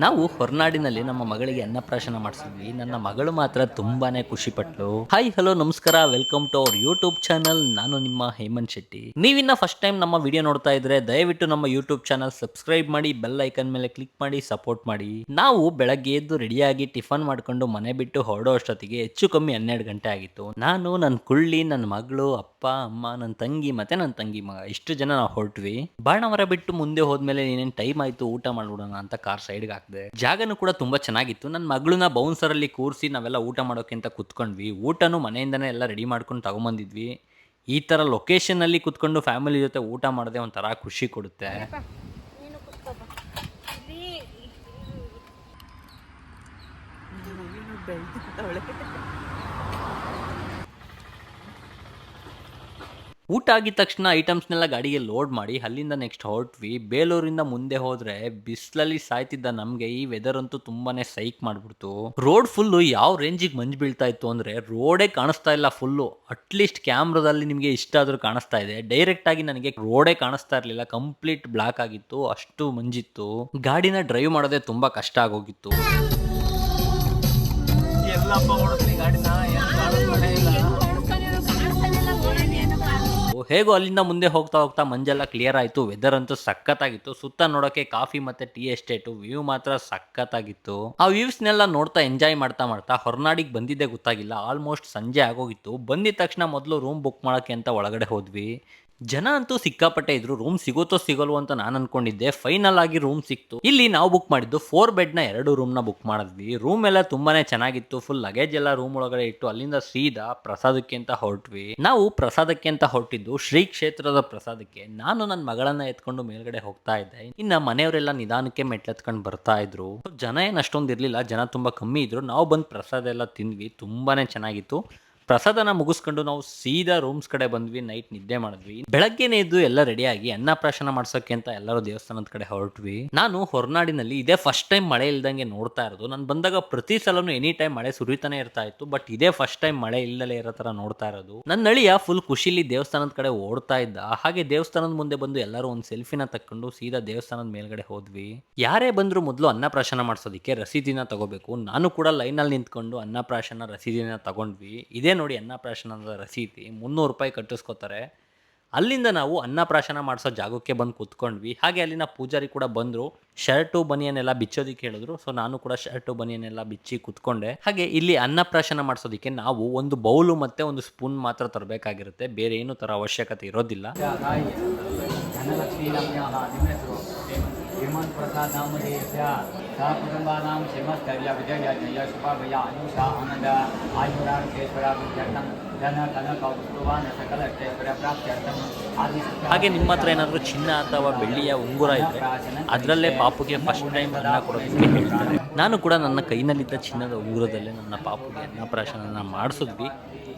ನಾವು ಹೊರನಾಡಿನಲ್ಲಿ ನಮ್ಮ ಮಗಳಿಗೆ ಅನ್ನಪ್ರಾಶನ ಮಾಡಿಸಿದ್ವಿ. ನನ್ನ ಮಗಳು ಮಾತ್ರ ತುಂಬಾನೇ ಖುಷಿ ಪಟ್ಲು. ಹಾಯ್ ಹಲೋ ನಮಸ್ಕಾರ, welcome to our YouTube channel. ನಾನು ನಿಮ್ಮ ಹೇಮಂತ್ ಶೆಟ್ಟಿ. ನೀವಿನ್ನ ಫಸ್ಟ್ ಟೈಮ್ ನಮ್ಮ ವಿಡಿಯೋ ನೋಡ್ತಾ ಇದ್ರೆ ದಯವಿಟ್ಟು ನಮ್ಮ ಯೂಟ್ಯೂಬ್ ಚಾನಲ್ ಸಬ್ಸ್ಕ್ರೈಬ್ ಮಾಡಿ, ಬೆಲ್ ಐಕನ್ ಮೇಲೆ ಕ್ಲಿಕ್ ಮಾಡಿ ಸಪೋರ್ಟ್ ಮಾಡಿ. ನಾವು ಬೆಳಗ್ಗೆ ಎದ್ದು ರೆಡಿಯಾಗಿ ಟಿಫನ್ ಮಾಡ್ಕೊಂಡು ಮನೆ ಬಿಟ್ಟು ಹೊರಡೋ ಅಷ್ಟೊತ್ತಿಗೆ ಹೆಚ್ಚು ಕಮ್ಮಿ 12 ಗಂಟೆ ಆಗಿತ್ತು. ನಾನು, ನನ್ನ ಕುಳ್ಳಿ, ನನ್ನ ಮಗಳು, ಅಪ್ಪ ಅಮ್ಮ, ನನ್ನ ತಂಗಿ ಮತ್ತೆ ನನ್ನ ತಂಗಿ ಮಗ ಇಷ್ಟು ಜನ ನಾವು ಹೊರಟ್ವಿ. ಬಾಣವರ ಬಿಟ್ಟು ಮುಂದೆ ಹೋದ್ಮೇಲೆ ಏನೇನು ಟೈಮ್ ಆಯ್ತು, ಊಟ ಮಾಡ್ಬಿಡೋಣ ಅಂತ ಕಾರ್ ಸೈಡ್ಗೆ ಹಾಕಿದೆ. ಜಾಗನೂ ಕೂಡ ತುಂಬಾ ಚೆನ್ನಾಗಿತ್ತು. ನನ್ನ ಮಗಳನ್ನ ಬೌನ್ಸರ್ ಅಲ್ಲಿ ಕೂರಿಸಿ ನಾವೆಲ್ಲ ಊಟ ಮಾಡೋಕೆ ಅಂತ ಕುತ್ಕೊಂಡ್ವಿ. ಊಟನೂ ಮನೆಯಿಂದನೇ ಎಲ್ಲ ರೆಡಿ ಮಾಡ್ಕೊಂಡು ತಗೊಂಬಂದಿದ್ವಿ. ಈ ತರ ಲೊಕೇಶನ್ ಅಲ್ಲಿ ಕುತ್ಕೊಂಡು ಫ್ಯಾಮಿಲಿ ಜೊತೆ ಊಟ ಮಾಡದೆ ಒಂಥರ ಖುಷಿ ಕೊಡುತ್ತೆ. ಊಟ ಆಗಿದ ತಕ್ಷಣ ಐಟಮ್ಸ್ನೆಲ್ಲ ಗಾಡಿಗೆ ಲೋಡ್ ಮಾಡಿ ಅಲ್ಲಿಂದ ನೆಕ್ಸ್ಟ್ ಹೊರಟ್ವಿ. ಬೇಲೂರಿಂದ ಮುಂದೆ ಹೋದ್ರೆ ಬಿಸಿಲಲ್ಲಿ ಸಾಯ್ತಿದ್ದ ನಮ್ಗೆ ಈ ವೆದರ್ ಅಂತೂ ತುಂಬಾನೇ ಸೈಕ್ ಮಾಡ್ಬಿಡ್ತು. ರೋಡ್ ಫುಲ್ಲು ಯಾವ ರೇಂಜಿಗೆ ಮಂಜು ಬೀಳ್ತಾ ಇತ್ತು ಅಂದ್ರೆ ರೋಡೇ ಕಾಣಿಸ್ತಾ ಇಲ್ಲ. ಫುಲ್ಲು ಅಟ್ಲೀಸ್ಟ್ ಕ್ಯಾಮ್ರಾದಲ್ಲಿ ನಿಮಗೆ ಇಷ್ಟ ಆದ್ರೂ ಕಾಣಿಸ್ತಾ ಇದೆ, ಡೈರೆಕ್ಟ್ ಆಗಿ ನನಗೆ ರೋಡೇ ಕಾಣಿಸ್ತಾ ಇರ್ಲಿಲ್ಲ. ಕಂಪ್ಲೀಟ್ ಬ್ಲಾಕ್ ಆಗಿತ್ತು, ಅಷ್ಟು ಮಂಜಿತ್ತು. ಗಾಡಿನ ಡ್ರೈವ್ ಮಾಡೋದೇ ತುಂಬಾ ಕಷ್ಟ ಆಗೋಗಿತ್ತು. ಹೇಗೋ ಅಲ್ಲಿಂದ ಮುಂದೆ ಹೋಗ್ತಾ ಹೋಗ್ತಾ ಮಂಜೆಲ್ಲ ಕ್ಲಿಯರ್ ಆಯಿತು. ವೆದರ್ ಅಂತೂ ಸಖತ್ತಾಗಿತ್ತು. ಸುತ್ತ ನೋಡೋಕೆ ಕಾಫಿ ಮತ್ತೆ ಟೀ ಎಸ್ಟೇಟು, ವ್ಯೂ ಮಾತ್ರ ಸಖತ್ತಾಗಿತ್ತು. ಆ ವ್ಯೂಸ್ನೆಲ್ಲ ನೋಡ್ತಾ ಎಂಜಾಯ್ ಮಾಡ್ತಾ ಮಾಡ್ತಾ ಹೊರನಾಡಿಗೆ ಬಂದಿದ್ದೆ ಗೊತ್ತಾಗಿಲ್ಲ. ಆಲ್ಮೋಸ್ಟ್ ಸಂಜೆ ಆಗೋಗಿತ್ತು. ಬಂದಿದ ತಕ್ಷಣ ಮೊದಲು ರೂಮ್ ಬುಕ್ ಮಾಡೋಕ್ಕೆ ಅಂತ ಒಳಗಡೆ ಹೋದ್ವಿ. ಜನ ಅಂತೂ ಸಿಕ್ಕಾಪಟ್ಟೆ ಇದ್ರು. ರೂಮ್ ಸಿಗುತ್ತೋ ಸಿಗಲ್ವೋ ಅಂತ ನಾನು ಅನ್ಕೊಂಡಿದ್ದೆ. ಫೈನಲ್ ಆಗಿ ರೂಮ್ ಸಿಕ್ತು. ಇಲ್ಲಿ ನಾವು ಬುಕ್ ಮಾಡಿದ್ದು 4 ಬೆಡ್ನ 2 ರೂಮ್ನ ಬುಕ್ ಮಾಡಿದ್ವಿ. ರೂಮ್ ಎಲ್ಲ ತುಂಬಾನೇ ಚೆನ್ನಾಗಿತ್ತು. ಫುಲ್ ಲಗೇಜ್ ಎಲ್ಲ ರೂಮ್ ಒಳಗಡೆ ಇಟ್ಟು ಅಲ್ಲಿಂದ ಸೀದಾ ಪ್ರಸಾದಕ್ಕೆ ಅಂತ ಹೊರಟ್ವಿ. ನಾವು ಪ್ರಸಾದಕ್ಕೆ ಅಂತ ಹೊರಟಿದ್ದು ಶ್ರೀ ಕ್ಷೇತ್ರದ ಪ್ರಸಾದಕ್ಕೆ. ನಾನು ನನ್ನ ಮಗಳನ್ನ ಎತ್ಕೊಂಡು ಮೇಲ್ಗಡೆ ಹೋಗ್ತಾ ಇದ್ದೆ. ಇನ್ನ ಮನೆಯವರೆಲ್ಲ ನಿಧಾನಕ್ಕೆ ಮೆಟ್ಲೆತ್ಕೊಂಡು ಬರ್ತಾ ಇದ್ರು. ಜನ ಏನು ಅಷ್ಟೊಂದು ಇರ್ಲಿಲ್ಲ, ಜನ ತುಂಬಾ ಕಮ್ಮಿ ಇದ್ರು. ನಾವು ಬಂದು ಪ್ರಸಾದ ಎಲ್ಲ ತಿಂದ್ವಿ. ತುಂಬಾನೇ ಚೆನ್ನಾಗಿತ್ತು. ಪ್ರಸಾದನ ಮುಗಿಸ್ಕೊಂಡು ನಾವು ಸೀದಾ ರೂಮ್ಸ್ ಕಡೆ ಬಂದ್ವಿ. ನೈಟ್ ನಿದ್ದೆ ಮಾಡಿದ್ವಿ. ಬೆಳಗ್ಗೆನೇ ಎದ್ದು ಎಲ್ಲ ರೆಡಿಯಾಗಿ ಅನ್ನಪ್ರಾಶನ ಮಾಡ್ಸೋಕೆ ಅಂತ ಎಲ್ಲರೂ ದೇವಸ್ಥಾನದ ಕಡೆ ಹೊರಟ್ವಿ. ನಾನು ಹೊರನಾಡಿನಲ್ಲಿ ಇದೇ ಫಸ್ಟ್ ಟೈಮ್ ಮಳೆ ಇಲ್ದಂಗೆ ನೋಡ್ತಾ ಇರೋದು. ನಾನು ಬಂದಾಗ ಪ್ರತಿ ಸಲನು ಎನಿ ಟೈಮ್ ಮಳೆ ಸುರಿತಾನೆ ಇರ್ತಾ ಇತ್ತು. ಬಟ್ ಇದೇ ಫಸ್ಟ್ ಟೈಮ್ ಮಳೆ ಇಲ್ಲದೆ ಇರೋ ತರ ನೋಡ್ತಾ ಇರೋದು. ನನ್ನ ಅಳಿಯ ಫುಲ್ ಖುಷಿಲಿ ದೇವಸ್ಥಾನದ ಕಡೆ ಓಡ್ತಾ ಇದ್ದ. ಹಾಗೆ ದೇವಸ್ಥಾನದ ಮುಂದೆ ಬಂದು ಎಲ್ಲರೂ ಒಂದು ಸೆಲ್ಫಿನ ತಕ್ಕೊಂಡು ಸೀದಾ ದೇವಸ್ಥಾನದ ಮೇಲ್ಗಡೆ ಹೋದ್ವಿ. ಯಾರೇ ಬಂದ್ರು ಮೊದಲು ಅನ್ನಪ್ರಾಶನ ಮಾಡಿಸೋದಕ್ಕೆ ರಸೀದಿನ ತಗೋಬೇಕು. ನಾನು ಕೂಡ ಲೈನಲ್ಲಿ ನಿಂತ್ಕೊಂಡು ಅನ್ನಪ್ರಾಶನ ರಸೀದಿನ ತಗೊಂಡ್ವಿ. ಇದೇ ನೋಡಿ ಅನ್ನಪ್ರಾಶನದ ರಸೀದಿ. 300 ರೂಪಾಯಿ ಕಟ್ಟಿಸ್ಕೊತಾರೆ. ಅಲ್ಲಿಂದ ನಾವು ಅನ್ನಪ್ರಾಶನ ಮಾಡಿಸೋ ಜಾಗಕ್ಕೆ ಬಂದು ಕೂತ್ಕೊಂಡ್ವಿ. ಹಾಗೆ ಅಲ್ಲಿನ ಪೂಜಾರಿ ಕೂಡ ಬಂದರು. ಶರ್ಟು ಬನಿಯನ್ನೆಲ್ಲ ಬಿಚ್ಚೋದಿಕ್ಕೆ ಹೇಳಿದ್ರು. ಸೊ ನಾನು ಕೂಡ ಶರ್ಟು ಬನಿಯನ್ನೆಲ್ಲ ಬಿಚ್ಚಿ ಕೂತ್ಕೊಂಡೆ. ಹಾಗೆ ಇಲ್ಲಿ ಅನ್ನಪ್ರಾಶನ ಮಾಡಿಸೋದಕ್ಕೆ ನಾವು ಒಂದು ಬೌಲು ಮತ್ತೆ ಒಂದು ಸ್ಪೂನ್ ಮಾತ್ರ ತರಬೇಕಾಗಿರುತ್ತೆ. ಬೇರೆ ಏನು ತರ ಅವಶ್ಯಕತೆ ಇರೋದಿಲ್ಲ. ಹಾಗೆ ನಿಮ್ಮ ಹತ್ರ ಏನಾದರೂ ಚಿನ್ನ ಅಥವಾ ಬೆಳ್ಳಿಯ ಉಂಗುರ ಇದ್ರೆ ಅದರಲ್ಲೇ ಪಾಪುಗೆ ಫಸ್ಟ್ ಟೈಮ್ ಅನ್ನ ಕೊಡೋದಕ್ಕೆ ಹೇಳ್ತಾರೆ. ನಾನು ಕೂಡ ನನ್ನ ಕೈನಲ್ಲಿದ್ದ ಚಿನ್ನದ ಉಂಗುರದಲ್ಲೇ ನನ್ನ ಪಾಪುಗೆ ಅನ್ನಪ್ರಾಶನ ಮಾಡಿಸಿದ್ವಿ.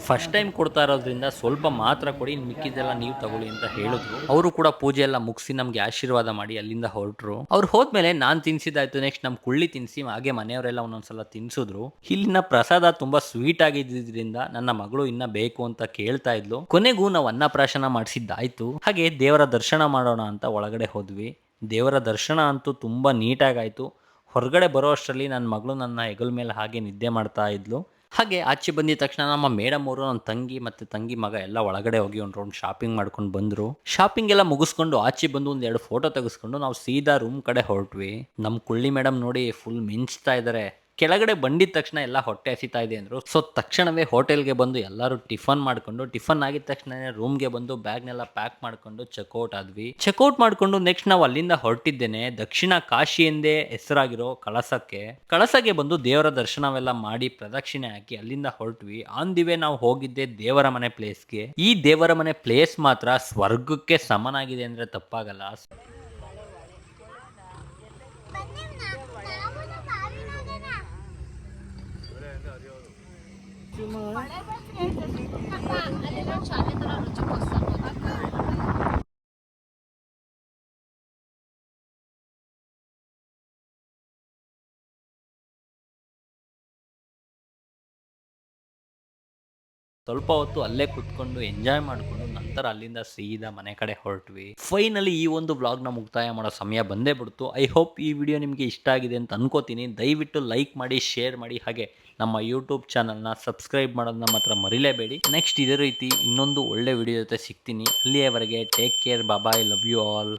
ಫಸ್ಟ್ ಟೈಮ್ ಕೊಡ್ತಾ ಇರೋದ್ರಿಂದ ಸ್ವಲ್ಪ ಮಾತ್ರ ಕೊಡಿ, ಮಿಕ್ಕಿದ್ದೆಲ್ಲ ನೀವು ತಗೊಳ್ಳಿ ಅಂತ ಹೇಳಿದ್ರು. ಅವರು ಕೂಡ ಪೂಜೆ ಎಲ್ಲ ಮುಗಿಸಿ ನಮ್ಗೆ ಆಶೀರ್ವಾದ ಮಾಡಿ ಅಲ್ಲಿಂದ ಹೊರಟ್ರು. ಅವ್ರು ಹೋದ್ಮೇಲೆ ನಾನು ತಿನ್ಸಿದಾಯ್ತು. ನೆಕ್ಸ್ಟ್ ನಮ್ ಕುಳ್ಳಿ ತಿನ್ಸಿ, ಹಾಗೆ ಮನೆಯವರೆಲ್ಲ ಒಂದೊಂದ್ಸಲ ತಿನ್ಸಿದ್ರು. ಇಲ್ಲಿನ ಪ್ರಸಾದ ತುಂಬಾ ಸ್ವೀಟ್ ಆಗಿದ್ದರಿಂದ ನನ್ನ ಮಗಳು ಇನ್ನ ಬೇಕು ಅಂತ ಕೇಳ್ತಾ ಇದ್ಲು. ಕೊನೆಗೂ ನಾವು ಅನ್ನಪ್ರಾಶನ ಮಾಡಿಸಿದ್ದಾಯ್ತು. ಹಾಗೆ ದೇವರ ದರ್ಶನ ಮಾಡೋಣ ಅಂತ ಒಳಗಡೆ ಹೋದ್ವಿ. ದೇವರ ದರ್ಶನ ಅಂತೂ ತುಂಬಾ ನೀಟಾಗಾಯ್ತು. ಹೊರಗಡೆ ಬರೋ ಅಷ್ಟರಲ್ಲಿ ನನ್ನ ಮಗಳು ನನ್ನ ಹೆಗಲ ಮೇಲೆ ಹಾಗೆ ನಿದ್ದೆ ಮಾಡ್ತಾ ಇದ್ಲು. ಹಾಗೆ ಆಚೆ ಬಂದಿದ ತಕ್ಷಣ ನಮ್ಮ ಮೇಡಮ್ ಅವರು, ನನ್ನ ತಂಗಿ ಮತ್ತೆ ತಂಗಿ ಮಗ ಎಲ್ಲ ಒಳಗಡೆ ಹೋಗಿ ಒಂದು ರೌಂಡ್ ಶಾಪಿಂಗ್ ಮಾಡ್ಕೊಂಡು ಬಂದರು. ಶಾಪಿಂಗ್ ಎಲ್ಲ ಮುಗಿಸ್ಕೊಂಡು ಆಚೆ ಬಂದು ಒಂದೆರಡು ಫೋಟೋ ತೆಗೆಸ್ಕೊಂಡು ನಾವು ಸೀದಾ ರೂಮ್ ಕಡೆ ಹೊರಟ್ವಿ. ನಮ್ಮ ಕುಳ್ಳಿ ಮೇಡಮ್ ನೋಡಿ ಫುಲ್ ಮಿಂಚ್ತಾ ಇದ್ದಾರೆ. ಕೆಳಗಡೆ ಬಂದಿದ ತಕ್ಷಣ ಎಲ್ಲ ಹೊಟ್ಟೆ ಹಸಿತಾ ಇದೆ ಅಂದರು. ಸೊ ತಕ್ಷಣವೇ ಹೋಟೆಲ್ಗೆ ಬಂದು ಎಲ್ಲರೂ ಟಿಫನ್ ಮಾಡ್ಕೊಂಡು, ಟಿಫನ್ ಆಗಿದ ತಕ್ಷಣ ರೂಮ್ಗೆ ಬಂದು ಬ್ಯಾಗ್ನೆಲ್ಲ ಪ್ಯಾಕ್ ಮಾಡ್ಕೊಂಡು ಚೆಕ್ಔಟ್ ಆದ್ವಿ. ಚೆಕ್ಔಟ್ ಮಾಡ್ಕೊಂಡು ನೆಕ್ಸ್ಟ್ ನಾವು ಅಲ್ಲಿಂದ ಹೊರಟಿದ್ದೇನೆ ದಕ್ಷಿಣ ಕಾಶಿ ಎಂದೇ ಹೆಸರಾಗಿರೋ ಕಳಸಕ್ಕೆ ಬಂದು ದೇವರ ದರ್ಶನವೆಲ್ಲ ಮಾಡಿ ಪ್ರದಕ್ಷಿಣೆ ಹಾಕಿ ಅಲ್ಲಿಂದ ಹೊರಟ್ವಿ. ಆನ್ ದಿ ವೇ ನಾವು ಹೋಗಿದ್ದೆ ದೇವರ ಮನೆ ಪ್ಲೇಸ್ಗೆ. ಈ ದೇವರ ಮನೆ ಪ್ಲೇಸ್ ಮಾತ್ರ ಸ್ವರ್ಗಕ್ಕೆ ಸಮನಾಗಿದೆ ಅಂದ್ರೆ ತಪ್ಪಾಗಲ್ಲ. ಸ್ವಲ್ಪ ಹೊತ್ತು ಅಲ್ಲೇ ಕುತ್ಕೊಂಡು ಎಂಜಾಯ್ ಮಾಡಿಕೊಂಡು ನಂತರ ನಂತರ ಅಲ್ಲಿಂದ ಸೀದಾ ಮನೆ ಕಡೆ ಹೊರಟ್ವಿ. ಫೈನಲಿ ಈ ಒಂದು ವ್ಲಾಗ್ನ ಮುಕ್ತಾಯ ಮಾಡೋ ಸಮಯ ಬಂದೇ ಬಿಡ್ತು. ಐ ಹೋಪ್ ಈ ವಿಡಿಯೋ ನಿಮಗೆ ಇಷ್ಟ ಆಗಿದೆ ಅಂತ ಅನ್ಕೋತೀನಿ. ದಯವಿಟ್ಟು ಲೈಕ್ ಮಾಡಿ, ಶೇರ್ ಮಾಡಿ, ಹಾಗೆ ನಮ್ಮ ಯೂಟ್ಯೂಬ್ ಚಾನಲ್ನ ಸಬ್ಸ್ಕ್ರೈಬ್ ಮಾಡೋದನ್ನ ಮಾತ್ರ ಮರಿಲೇಬೇಡಿ. ನೆಕ್ಸ್ಟ್ ಇದೇ ರೀತಿ ಇನ್ನೊಂದು ಒಳ್ಳೆ ವಿಡಿಯೋ ಜೊತೆ ಸಿಗ್ತೀನಿ. ಅಲ್ಲಿಯವರೆಗೆ take care, bye, love you all.